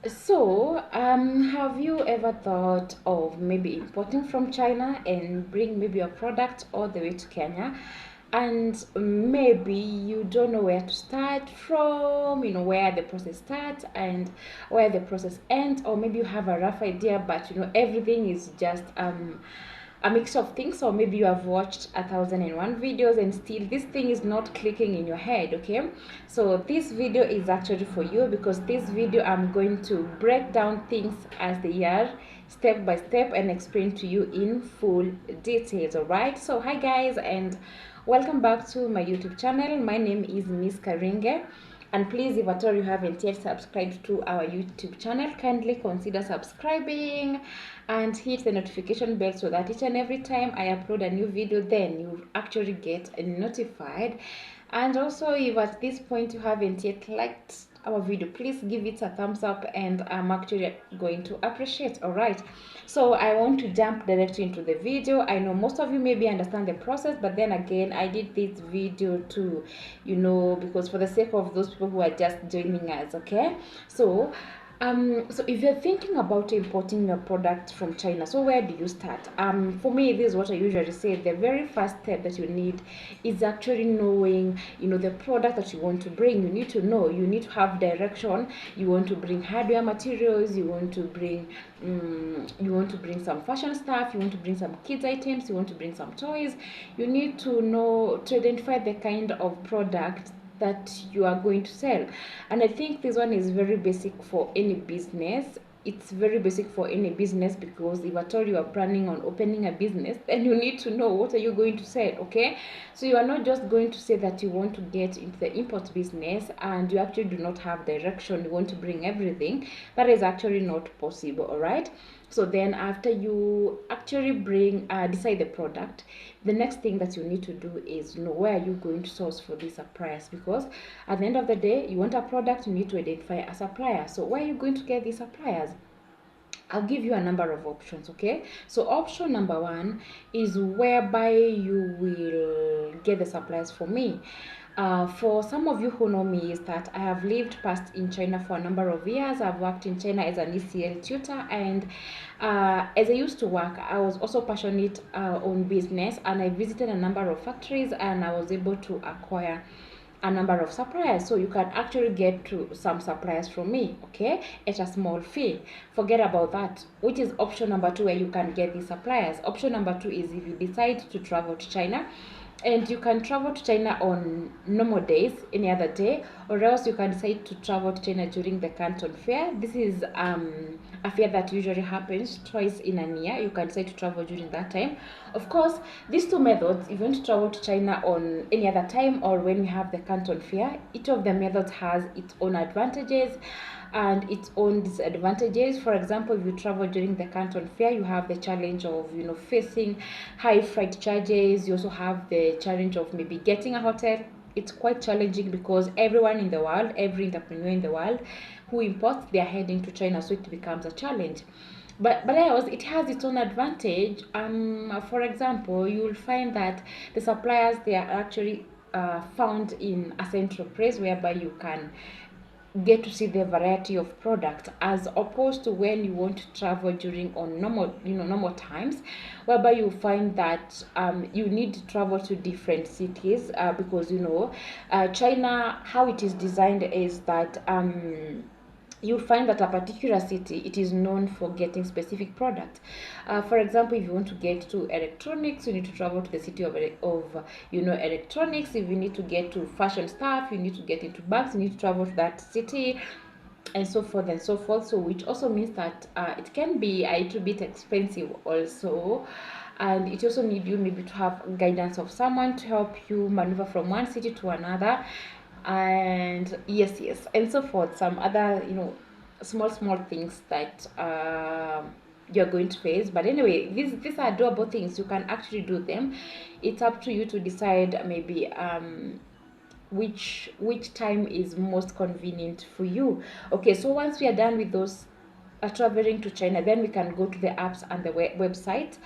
Have you ever thought of maybe importing from China and bring maybe your product all the way to Kenya? And maybe you don't know where to start from, where the process starts and where the process ends, or maybe you have a rough idea, but everything is just a mix of things, or maybe you have watched 1,001 videos and still this thing is not clicking in your head. Okay, so this video is actually for you, because this video I'm going to break down things as they are, step by step, and explain to you in full details. All right, so hi guys, and welcome back to my YouTube channel. My name is Miss Karinge, and please, if at all you haven't yet subscribed to our YouTube channel, kindly consider subscribing and hit the notification bell so that each and every time I upload a new video, then you actually get notified. And also, if at this point you haven't yet liked our video, please give it a thumbs up, and I'm actually going to appreciate. All right, so I want to jump directly into the video. I know most of you maybe understand the process, but then again, I did this video to because for the sake of those people who are just joining us. Okay, so if you're thinking about importing your product from China, so where do you start? For me, this is what I usually say. The very first step that you need is actually knowing, the product that you want to bring. You need to know. You need to have direction. You want to bring hardware materials. You want to bring some fashion stuff. You want to bring some kids items. You want to bring some toys. You need to know to identify the kind of product that you are going to sell. And I think this one is very basic for any business. It's very basic for any business, because if at all you are planning on opening a business, then you need to know what are you going to sell. Okay, so you are not just going to say that you want to get into the import business and you actually do not have direction. You want to bring everything. That is actually not possible. All right, so then after you actually decide the product, the next thing that you need to do is know where are you going to source for these suppliers, because at the end of the day, you want a product, you need to identify a supplier. So where are you going to get these suppliers? I'll give you a number of options. Okay, so option number one is whereby you will get the suppliers for me. For some of you who know me, is that I have lived past in China for a number of years. I've worked in China as an ECL tutor, and as I used to work, I was also passionate on business, and I visited a number of factories, and I was able to acquire a number of suppliers. So you can actually get to some suppliers from me, okay, at a small fee. Forget about that, which is option number two, where you can get these suppliers. Option number two is if you decide to travel to China, and you can travel to China on normal days, any other day, or else you can decide to travel to China during the Canton Fair. This is a fair that usually happens twice in a year. You can decide to travel during that time. Of course, these two methods, if you want to travel to China on any other time or when we have the Canton Fair, each of the methods has its own advantages and its own disadvantages. For example, if you travel during the Canton Fair, you have the challenge of facing high freight charges. You also have the challenge of maybe getting a hotel. It's quite challenging because everyone in the world, every entrepreneur in the world who imports, they are heading to China, so it becomes a challenge. But else, it has its own advantage. For example, you will find that the suppliers, they are actually found in a central place whereby you can get to see the variety of products, as opposed to when you want to travel during on normal times, whereby you find that you need to travel to different cities, because China, how it is designed is that you'll find that a particular city, it is known for getting specific products. For example, if you want to get to electronics, you need to travel to the city of electronics. If you need to get to fashion stuff, you need to get into bags, you need to travel to that city, and so forth and so forth. So which also means that it can be a little bit expensive also, and it also need you maybe to have guidance of someone to help you maneuver from one city to another, and yes, and so forth. Some other small things that you're going to face. But anyway, these are doable things. You can actually do them. It's up to you to decide maybe which time is most convenient for you. Okay, so once we are done with those traveling to China, then we can go to the apps and the website.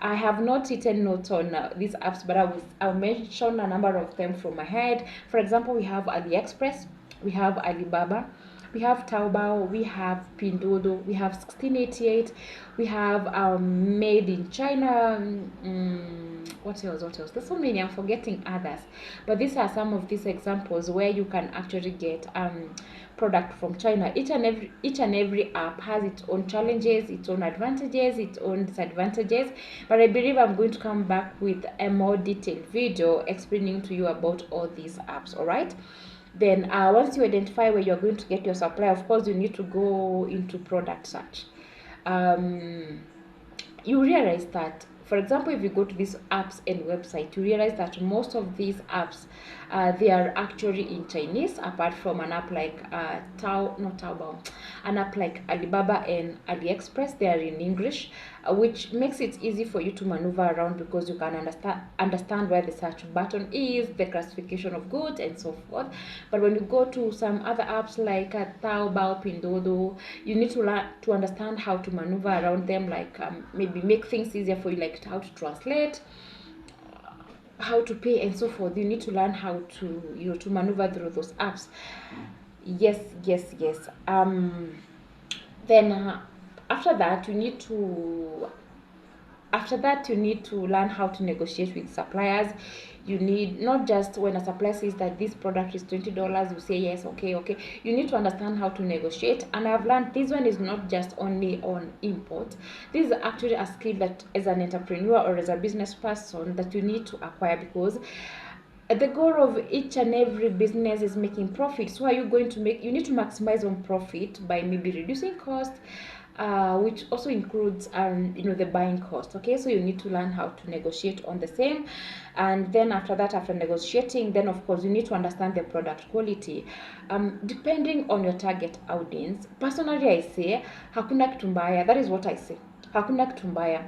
I have not written notes on these apps, but I'll mention a number of them from my head. For example, we have AliExpress, we have Alibaba, We have Taobao, we have Pinduoduo, we have 1688, we have Made in China. What else? What else? There's so many. I'm forgetting others, but these are some of these examples where you can actually get product from China. Each and every app has its own challenges, its own advantages, its own disadvantages. But I believe I'm going to come back with a more detailed video explaining to you about all these apps. All right. Then once you identify where you're going to get your supply, of course, you need to go into product search. You realize that, for example, if you go to these apps and website, you realize that most of these apps, they are actually in Chinese, apart from an app like not Taobao, an app like Alibaba and AliExpress. They are in English, which makes it easy for you to maneuver around because you can understand where the search button is, the classification of goods, and so forth. But when you go to some other apps like Taobao, Pinduoduo, you need to learn to understand how to maneuver around them, like maybe make things easier for you, like how to translate, how to pay, and so forth. You need to learn how to to maneuver through those apps. Yes, yes, yes. Then after that, you need to learn how to negotiate with suppliers. You need not just when a supplier says that this product is $20, you say yes, okay, okay. You need to understand how to negotiate. And I've learned this one is not just only on import. This is actually a skill that as an entrepreneur or as a business person that you need to acquire, because the goal of each and every business is making profit. So are you going to make, you need to maximize on profit by maybe reducing cost, which also includes the buying cost. Okay, so you need to learn how to negotiate on the same. And then after that, after negotiating, then of course you need to understand the product quality, depending on your target audience. Personally, I say hakuna kitu mbaya. That is what I say, hakuna kitu mbaya.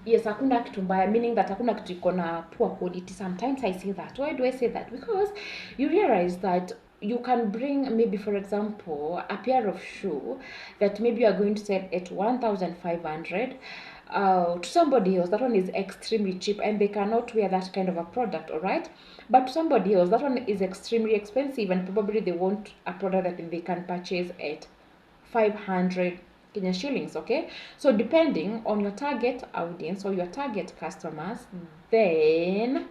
Yes, hakuna kitu mbaya, meaning that hakuna kitu iko na poor quality. Sometimes I say that. Why do I say that? Because you realize that you can bring, maybe for example, a pair of shoe that maybe you are going to sell at 1,500 to somebody else. That one is extremely cheap and they cannot wear that kind of a product, all right? But to somebody else, that one is extremely expensive and probably they want a product that they can purchase at 500 Kenya shillings. Okay, so depending on your target audience or your target customers, then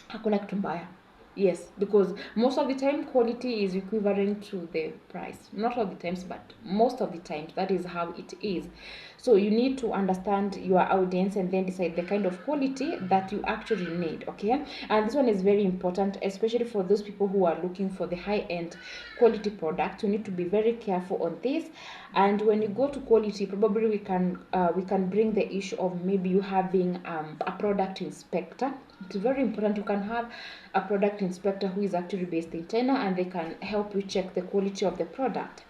hakuna kitu mbaya. Yes, because most of the time quality is equivalent to the price. Not all the times, but most of the times that is how it is. So you need to understand your audience and then decide the kind of quality that you actually need. Okay, and this one is very important, especially for those people who are looking for the high-end quality product. You need to be very careful on this. And when you go to quality, probably we can bring the issue of maybe you having a product inspector. It's very important. You can have a product inspector who is actually based in China and they can help you check the quality of the product.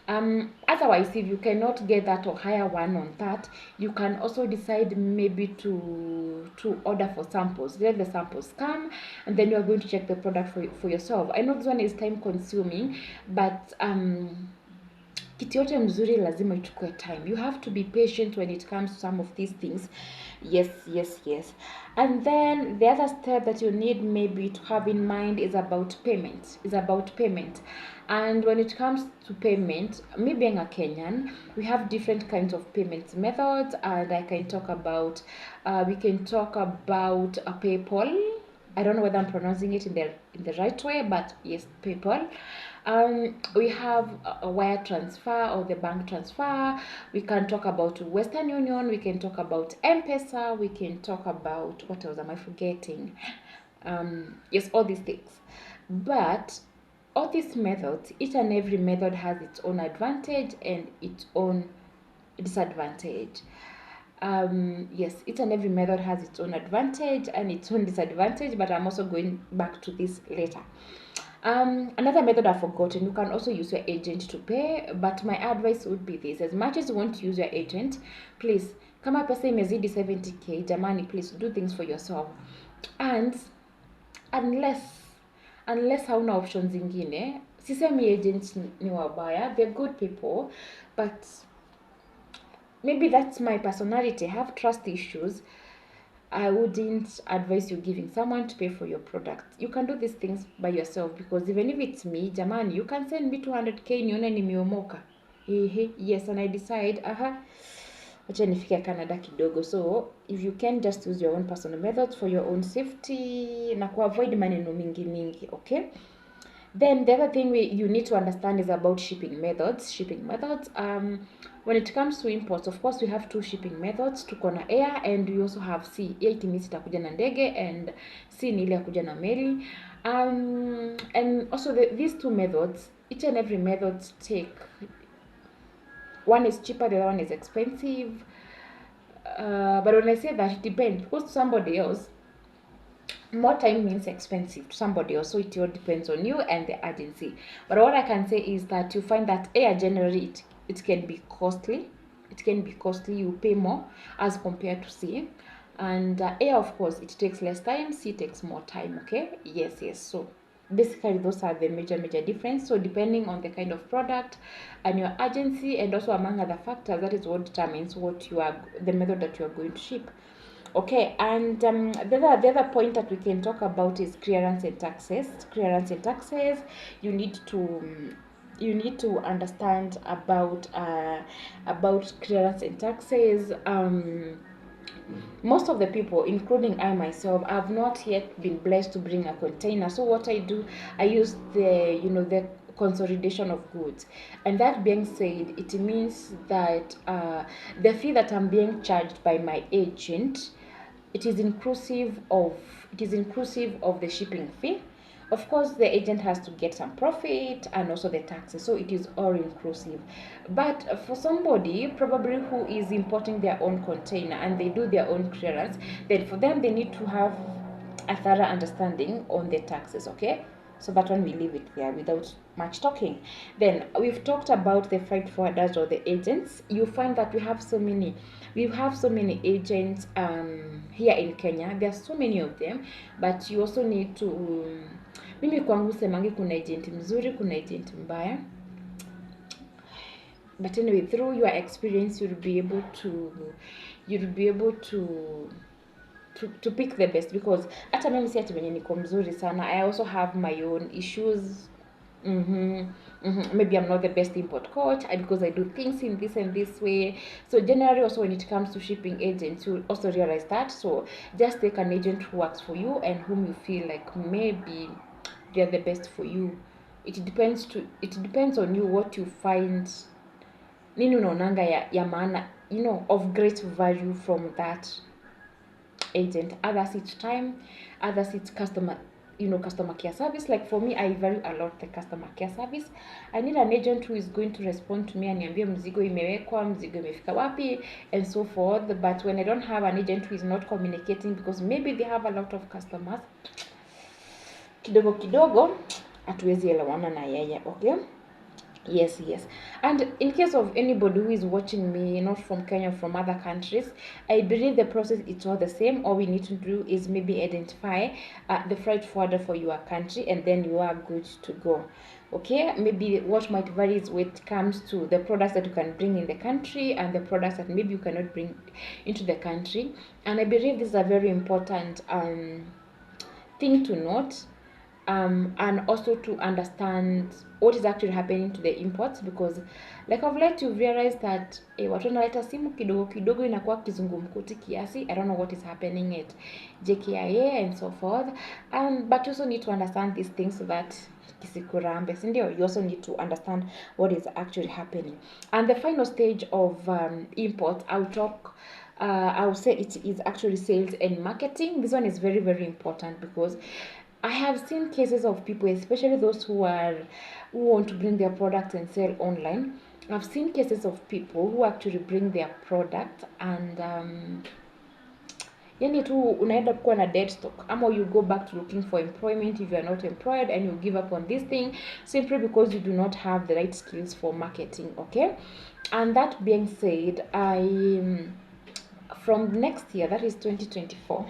Otherwise, if you cannot get that or hire one on that, you can also decide maybe to order for samples. Let the samples come and then you are going to check the product for yourself. I know this one is time consuming, but kitu yote mzuri lazima ichukue time. You have to be patient when it comes to some of these things. Yes, yes, yes. And then the other step that you need maybe to have in mind is about payment. And when it comes to payment, me being a Kenyan, we have different kinds of payment methods, and I can talk about we can talk about a PayPal. I don't know whether I'm pronouncing it in the right way, but yes, PayPal. We have a wire transfer or the bank transfer. We can talk about Western Union. We can talk about M-Pesa. We can talk about, what else am I forgetting? Yes, all these things. But all these methods, each and every method has its own advantage and its own disadvantage. Yes, each and every method has its own advantage and its own disadvantage, but I'm also going back to this later. Another method I've forgotten, you can also use your agent to pay, but my advice would be this: as much as you want to use your agent, please, kama pesa imezidi 70k, jamani, please do things for yourself. And unless hauna options zingine, sisemi agents ni wabaya, they're good people, but maybe that's my personality. I have trust issues. I wouldn't advise you giving someone to pay for your product. You can do these things by yourself, because even if it's me, jamani, you can send me 200k nione nimeomoka. Yes, and I decide, acha nifike Canada kidogo. So if you can, just use your own personal methods for your own safety na avoid maneno mingi, okay? Then the other thing you need to understand is about shipping methods. When it comes to imports, of course we have two shipping methods. Tuko na air and we also have sea. Air it means itakuja na ndege, and sea ni ile ya kuja na meli. And also these two methods, each and every method take, one is cheaper, the other one is expensive. But when I say that, it depends, because to somebody else, more time means expensive to somebody else, so it all depends on you and the agency. But what I can say is that you find that air generally it can be costly. You pay more as compared to sea. And air, of course, it takes less time. Sea takes more time. Okay, yes. So basically those are the major difference. So depending on the kind of product and your agency, and also among other factors, that is what determines the method that you are going to ship. Okay, and the other point that we can talk about is clearance and taxes. You need to understand about clearance and taxes. Most of the people, including I myself, have not yet been blessed to bring a container. So what I do, I use the consolidation of goods. And that being said, it means that the fee that I'm being charged by my agent, it is inclusive of the shipping fee. Of course, the agent has to get some profit and also the taxes, so it is all inclusive. But for somebody probably who is importing their own container and they do their own clearance, then for them they need to have a thorough understanding on the taxes, okay? So that one we leave it there without much talking. Then we've talked about the freight forwarders or the agents. You find that we have so many agents here in Kenya. There are so many of them, but you also need to mimi kwangu semangi kuna agent mzuri, kuna agent mbaya. But anyway, through your experience you'll be able to pick the best, because hata mimi si ati mwenye niko mzuri sana. I also have my own issues. Maybe I'm not the best import coach because I do things in this and this way. So generally also when it comes to shipping agents, you also realize that. So just take an agent who works for you and whom you feel like maybe they're the best for you. It depends on you what you find nini unaonanga ya maana, of great value from that agent. Others it's time, others it's customer care service. Like for me, I value a lot the customer care service. I need an agent who is going to respond to me and niambie mzigo imewekwa, mzigo imefika wapi, and so forth. But when I don't have an agent who is not communicating because maybe they have a lot of customers, kidogo hatuwezi elewana na yeye, okay? Yes. And in case of anybody who is watching me not from Kenya, from other countries, I believe the process is all the same. All we need to do is maybe identify the freight forwarder for your country, and then you are good to go. Okay, maybe what might vary is when it comes to the products that you can bring in the country and the products that maybe you cannot bring into the country. And I believe this is a very important thing to note. And also to understand what is actually happening to the imports, because like I've let you realize that watu wanaleta simu kidogo inakuwa kizungumkuti kiasi. I don't know what is happening at JKIA and so forth, but you also need to understand these things so that kisikurambe, sindio? You also need to understand what is actually happening. And the final stage of import, I will say it is actually sales and marketing. This one is very, very important, because I have seen cases of people, especially those who want to bring their products and sell online. I've seen cases of people who actually bring their product and yani tu unaenda kuwa na dead stock, ama you go back to looking for employment if you are not employed, and you give up on this thing simply because you do not have the right skills for marketing, okay? And that being said, from next year, that is 2024,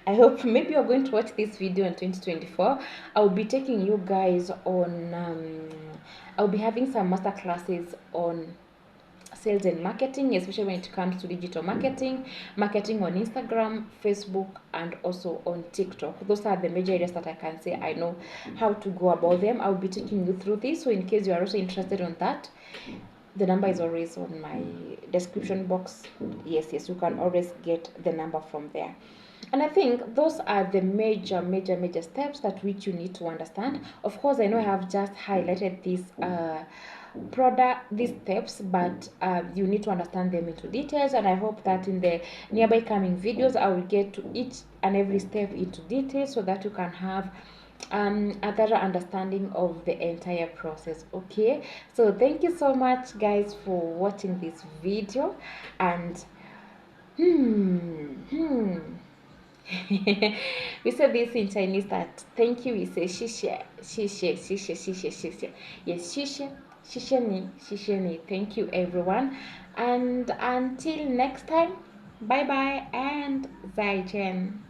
I hope maybe you're going to watch this video in 2024. I'll be taking you guys on I'll be having some master classes on sales and marketing, especially when it comes to digital marketing, marketing on Instagram, Facebook, and also on TikTok. Those are the major areas that I can say I know how to go about them. I'll be taking you through this, so in case you are also interested on that, the number is always on my description box. Yes, you can always get the number from there. And I think those are the major steps that which you need to understand. Of course, I know I have just highlighted these steps, but you need to understand them into details, and I hope that in the nearby coming videos I will get to each and every step into detail, so that you can have a thorough understanding of the entire process. Okay, so thank you so much guys for watching this video. And we say this in Chinese, that thank you we say xie xie xie xie xie xie xie. Yes, xie ni. Thank you everyone, and until next time, bye bye and 再见.